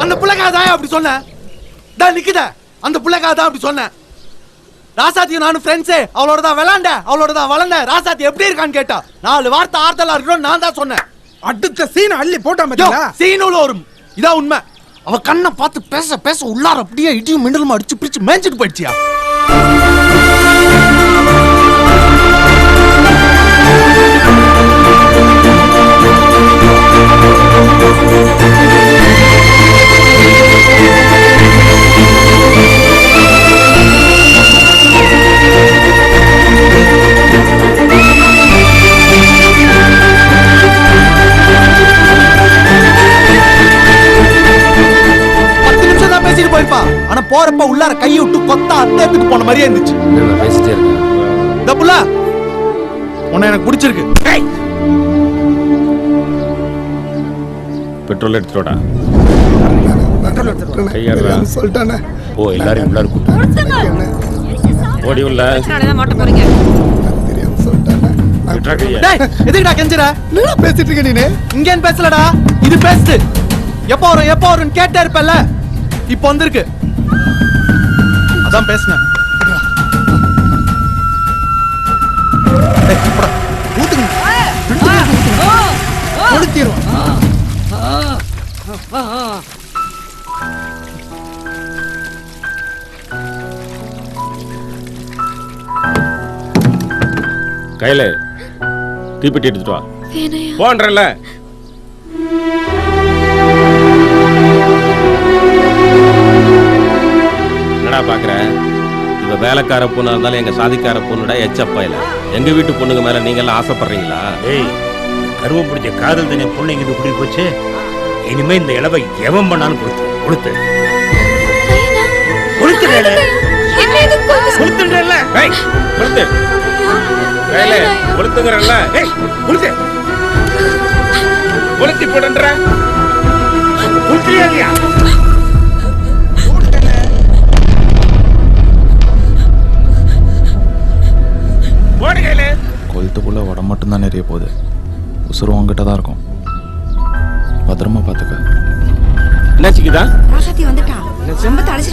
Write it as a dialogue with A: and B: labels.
A: அந்த புள்ளைக்காக தான் அப்படி சொன்னேன். தான் நிக்குத அந்த புள்ளைக்காக தான் அப்படி சொன்னேன். ராசாத்தியும் நானும் ஃப்ரெண்ட்ஸே, அவளோட தான் விளாண்ட, அவளோட தான் வளர்ந்த. ராசாத்தி எப்படி இருக்கான்னு கேட்டா 4 வார்த்தை ஆறுதலா இருக்கணும் நான் தான் சொன்னேன்.
B: அடுத்த சீன் அள்ளி போட்டா மச்சான்.
A: சீனுல வரும், இதான் உண்மை. அவ கண்ணை பார்த்து பேச பேச உள்ளார அப்படியே இடியும் மின்னலுமா அடிச்சு பிடிச்சு மேய்ஞ்சிட்டு போயிடுச்சியா. போயிருப்பா. ஆனா போறப்ப உள்ளார கையை விட்டு கொத்தா அத்தத்துக்கு போன மாதிரியே இருந்துச்சு.
C: நான் பேசிட்டே இருக்கேன்.
A: இந்த புள்ள உன்னை எனக்கு பிடிச்சிருக்கு.
C: பெட்ரோல் எடுத்துடா.
B: பெட்ரோல் எடுத்துடா.
C: கையாடா
B: சொல்லிட்டானே.
C: ஓ எல்லாரும் உள்ளார கூட்டு. ஓடி உள்ள.
D: நானே மாட்ட போறீங்க.
B: தெரியாம சொல்லிட்டானே.
A: டேய் எதுக்குடா கெஞ்சற?
B: என்ன பேசிட்டு இருக்க நீ?
A: இங்க பேசலடா, இது பேசுது. எப்போ வரும்னு கேட்டே இருப்பல்ல, இப்போ வந்திருக்கு. அதான் பேசுனேன்.
C: கையில தீப்பெட்டி எடுத்துட்டு வா. போன்றல பாக்குற இவ வேலைக்கார பொண்ணா இருந்தாலும் எங்க சாதிக்கார பொண்ணுடா எச்சப்பா இல்ல. எங்க வீட்டு பொண்ணுங்க மேல நீங்க எல்லாம் ஆசைப்படுறீங்களா?
E: ஏய், கருவம் பிடிச்ச காதல் தானே பொண்ணு இங்க குடி போச்சு. இனிமே இந்த இளவை எவன் பண்ணாலும் கொடுத்து
F: கொளுத்துக்குள்ள உடம்பு மட்டும்தான் நிறைய போகுது. உசுறு உங்ககிட்ட தான் இருக்கும். பத்திரமா பாத்துக்க.
C: என்னாச்சுக்குதா?
D: ராசாத்தி வந்துட்டா. ரொம்ப தலசி